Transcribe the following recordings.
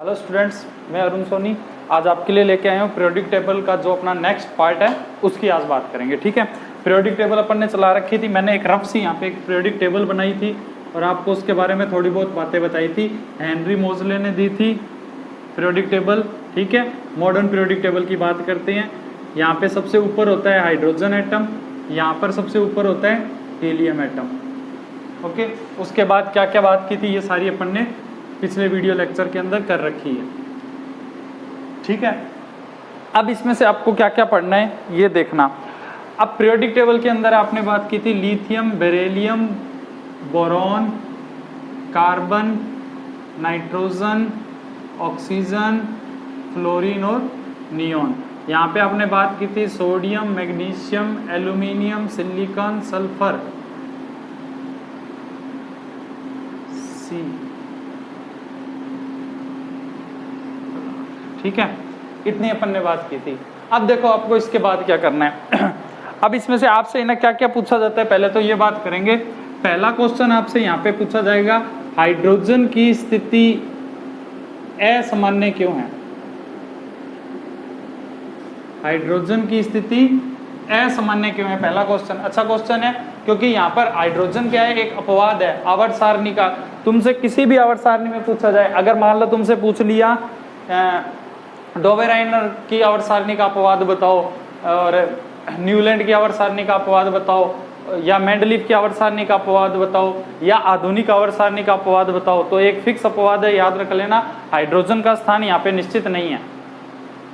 Hello students, मैं अरुण सोनी आज आपके लिए लेके आया हूँ पीरियोडिक टेबल का जो अपना नेक्स्ट पार्ट है उसकी आज बात करेंगे। ठीक है, पीरियोडिक टेबल अपन ने चला रखी थी। मैंने एक रफ सी यहाँ पे एक पीरियोडिक टेबल बनाई थी और आपको उसके बारे में थोड़ी बहुत बातें बताई थी। हेनरी मोजले ने दी थी पीरियोडिक टेबल। ठीक है, मॉडर्न पीरियोडिक टेबल की बात करते हैं। यहाँ पे सबसे ऊपर होता है हाइड्रोजन एटम, यहाँ पर सबसे ऊपर होता है हीलियम एटम। ओके, उसके बाद क्या क्या बात की थी ये सारी अपन ने पिछले वीडियो लेक्चर के अंदर कर रखी है। ठीक है, अब इसमें से आपको क्या क्या पढ़ना है ये देखना। अब पीरियोडिक टेबल के अंदर आपने बात की थी lithium, beryllium, boron, carbon, nitrogen, oxygen, fluorine और नियॉन। यहाँ पे आपने बात की थी sodium, magnesium, aluminium, silicon, sulphur, सी। ठीक है, इतनी अपन ने बात की थी। अब देखो आपको इसके बाद क्या करना है। अब इसमें से आपसे ना क्या क्या पूछा जाता है, पहले तो ये बात करेंगे। पहला क्वेश्चन आपसे यहाँ पे पूछा जाएगा, हाइड्रोजन की स्थिति असामान्य क्यों है? हाइड्रोजन की स्थिति असामान्य क्यों है, पहला क्वेश्चन। अच्छा क्वेश्चन है, क्योंकि यहाँ पर हाइड्रोजन क्या है, एक अपवाद है आवर्त सारणी का। तुमसे किसी भी आवर्त सारणी में पूछा जाए, अगर मान लो तुमसे पूछ लिया डोवेराइनर की आवर्त सारणी का अपवाद बताओ और न्यूलैंड की आवर्त सारणी का अपवाद बताओ, या मेंडलीफ की आवर्त सारणी का अपवाद बताओ, या आधुनिक आवर्त सारणी का अपवाद बताओ, तो एक फिक्स अपवाद है, याद रख लेना। हाइड्रोजन का स्थान यहाँ पे निश्चित नहीं है।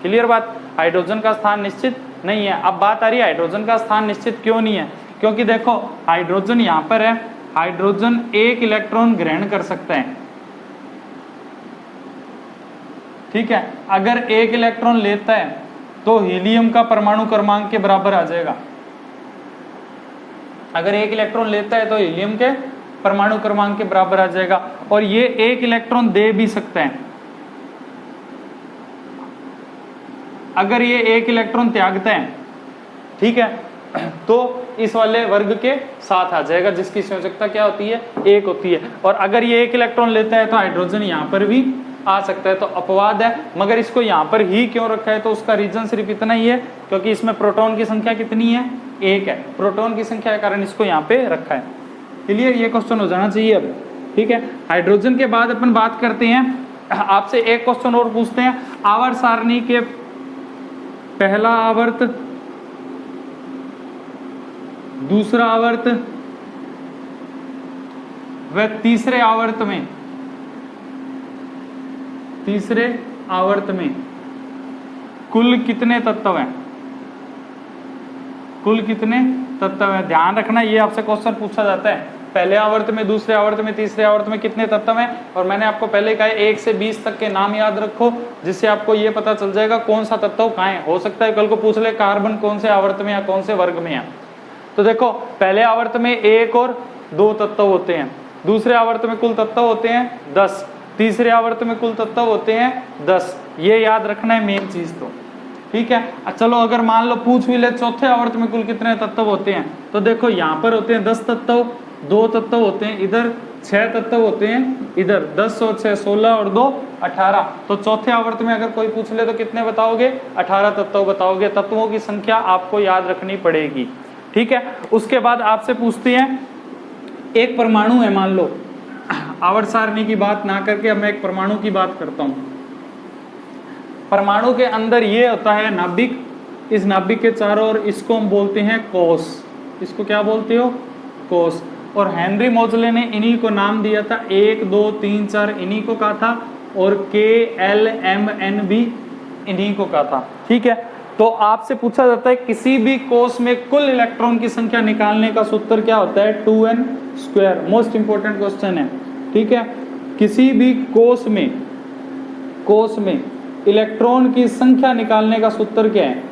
क्लियर बात, हाइड्रोजन का स्थान निश्चित नहीं है। अब बात आ रही है हाइड्रोजन का स्थान निश्चित क्यों नहीं है, क्योंकि देखो हाइड्रोजन यहाँ पर है, हाइड्रोजन एक इलेक्ट्रॉन ग्रहण कर सकता है। ठीक है, अगर एक इलेक्ट्रॉन लेता है तो हीलियम का परमाणु क्रमांक के बराबर आ जाएगा। अगर एक इलेक्ट्रॉन लेता है तो हीलियम के परमाणु क्रमांक के बराबर आ जाएगा, और ये एक इलेक्ट्रॉन दे भी सकता है। अगर ये एक इलेक्ट्रॉन त्यागता है, ठीक है, तो इस वाले वर्ग के साथ आ जाएगा जिसकी संयोजकता क्या होती है, एक होती है। और अगर ये एक इलेक्ट्रॉन लेता है तो हाइड्रोजन यहाँ पर भी आ सकता है, तो अपवाद है। मगर इसको यहाँ पर ही क्यों रखा है, तो उसका रीजन सिर्फ इतना ही है क्योंकि इसमें प्रोटॉन की संख्या कितनी है, एक है। प्रोटॉन की संख्या के कारण इसको यहाँ पे रखा है। क्लियर, ये क्वेश्चन हो जाना चाहिए अब। ठीक है, हाइड्रोजन के बाद अपन बात करते हैं, आपसे एक क्वेश्चन और पूछते हैं। आवर्त सारणी के पहला आवर्त, दूसरा आवर्त व तीसरे आवर्त में कुल कितने तत्व हैं? कुल कितने तत्व हैं? ध्यान रखना, ये आपसे क्वेश्चन पूछा जाता है। पहले आवर्त में, दूसरे आवर्त में, तीसरे आवर्त में कितने तत्व हैं? और मैंने आपको पहले कहा 1 से 20 तक के नाम याद रखो, जिससे आपको ये पता चल जाएगा कौन सा तत्व कहाँ है। हो सकता है कल को पूछ ले कार्बन कौन से आवर्त में या कौन से वर्ग में है। तो देखो, पहले आवर्त में 1 और 2 तत्व होते हैं, दूसरे आवर्त में कुल तत्व होते हैं 10, तीसरे आवर्त में कुल तत्व होते हैं 10। ये याद रखना है मेन चीज तो। ठीक है, चलो अगर मान लो पूछ भी ले चौथे आवर्त में कुल कितने तत्व होते हैं, तो देखो यहाँ पर होते हैं 10 तत्व, 2 तत्व होते हैं इधर, 6 तत्व होते हैं इधर। 10 और 6 16 और 2 18। तो चौथे आवर्त में अगर कोई पूछ ले तो कितने बताओगे, 18 तत्व बताओगे। तत्वों की संख्या आपको याद रखनी पड़ेगी। ठीक है, उसके बाद आपसे पूछते हैं, एक परमाणु है, मान लो आवर्त सारणी की बात ना करके अब मैं एक परमाणु की बात करता हूं। परमाणु के अंदर ये होता है नाभिक, इस नाभिक के चारों ओर इसको हम बोलते हैं कोश। इसको क्या बोलते हो, कोश। और हेनरी मोजले ने इन्हीं को नाम दिया था, 1 2 3 4 इन्हीं को कहा था, और KLMN भी इन्हीं को कहा था। ठीक है, तो आपसे पूछा जाता है किसी भी कोश में कुल इलेक्ट्रॉन की संख्या निकालने का सूत्र क्या होता है, 2n²। मोस्ट इंपोर्टेंट क्वेश्चन है। ठीक है, किसी भी कोश में इलेक्ट्रॉन की संख्या निकालने का सूत्र क्या है,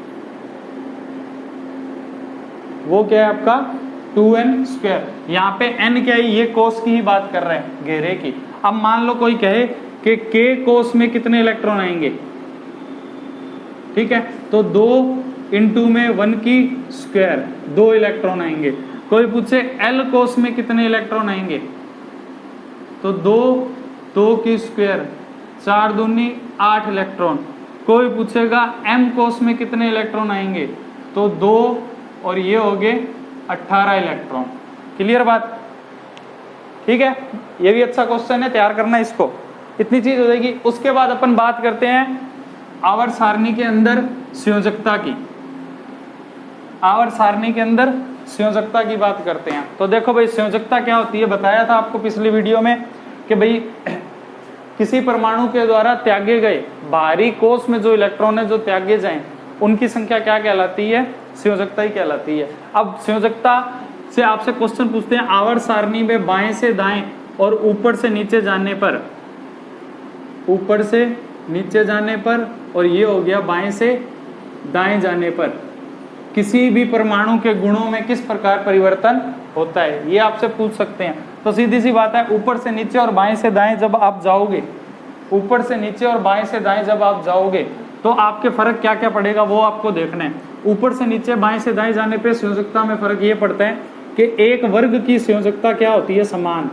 वो क्या है आपका 2n²। यहाँ पे n क्या है, ये कोश की ही बात कर रहे हैं, घेरे की। अब मान लो कोई कहे कि k कोश में कितने इलेक्ट्रॉन आएंगे, ठीक है, तो 2 इंटू में 1 की स्क्वायर, 2 इलेक्ट्रॉन आएंगे। कोई पूछे L कोश में कितने इलेक्ट्रॉन आएंगे, तो 2 की स्क्वायर 4 दूनी 8 इलेक्ट्रॉन। कोई पूछेगा m कोष में कितने इलेक्ट्रॉन आएंगे, तो 2 और ये हो गए 18 इलेक्ट्रॉन। क्लियर बात? ठीक है, ये भी अच्छा क्वेश्चन है, तैयार करना इसको। इतनी चीज हो जाएगी। उसके बाद अपन बात करते हैं आवर्त सारणी के अंदर संयोजकता की। आवर्त सारणी के अंदर संयोजकता की बात करते हैं। तो देखो भाई, संयोजकता क्या होती है, बताया था आपको पिछली वीडियो में कि भाई किसी परमाणु के द्वारा त्यागे गए बाहरी कोष में जो इलेक्ट्रॉन है जो त्यागे जाएं, उनकी संख्या क्या कहलाती है, संयोजकता ही कहलाती है। अब संयोजकता से आपसे क्वेश्चन पूछते हैं, आवर्त सारणी में बाएं से दाएं और ऊपर से नीचे जाने पर, ऊपर से नीचे जाने पर, और ये हो गया बाएं से दाएं जाने पर, किसी भी परमाणु के गुणों में किस प्रकार परिवर्तन होता है, ये आपसे पूछ सकते हैं। तो सीधी सी बात है, ऊपर से नीचे और बाएं से दाएं जब आप जाओगे, ऊपर से नीचे और बाएं से दाएं जब आप जाओगे, तो आपके फर्क क्या क्या पड़ेगा वो आपको देखना है। ऊपर से नीचे बाएं से दाएं जाने पे संयोजकता में फर्क ये पड़ता है कि एक वर्ग की संयोजकता क्या होती है, समान।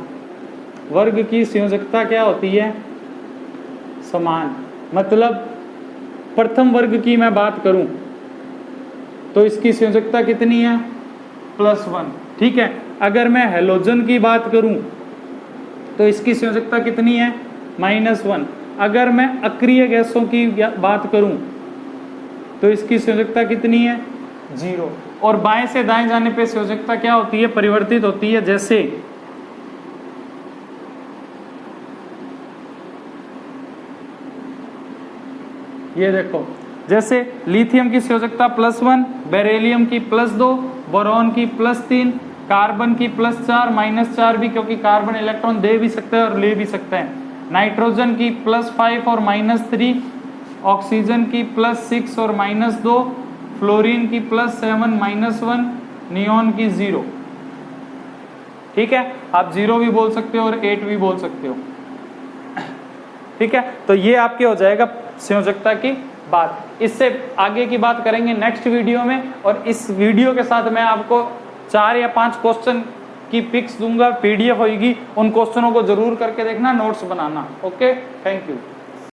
वर्ग की संयोजकता क्या होती है, समान। मतलब प्रथम वर्ग की मैं बात करूं तो इसकी संयोजकता कितनी है, +1। ठीक है, अगर मैं हैलोजन की बात करूं तो इसकी संयोजकता कितनी है, -1। अगर मैं अक्रिय गैसों की बात करूं तो इसकी संयोजकता कितनी है, 0। और बाएं से दाएं जाने पे संयोजकता क्या होती है, परिवर्तित होती है। जैसे ये देखो, जैसे लिथियम की संयोजकता +1, बेरिलियम की +2, बोरॉन की +3, कार्बन की +4, -4 भी, क्योंकि कार्बन इलेक्ट्रॉन दे भी सकता है और ले भी सकता है। नाइट्रोजन की +5 और -3, ऑक्सीजन की +6 और -2, फ्लोरीन की +7 -1, नियोन की 0। ठीक है, आप 0 भी बोल सकते हो और 8 भी बोल सकते हो। ठीक है, तो ये आपके हो जाएगा संयोजकता की बात। इससे आगे की बात करेंगे नेक्स्ट वीडियो में, और इस वीडियो के साथ मैं आपको 4 या 5 क्वेश्चन की पिक्स दूंगा, PDF होगी, उन क्वेश्चनों को जरूर करके देखना, notes banana. Okay, thank you.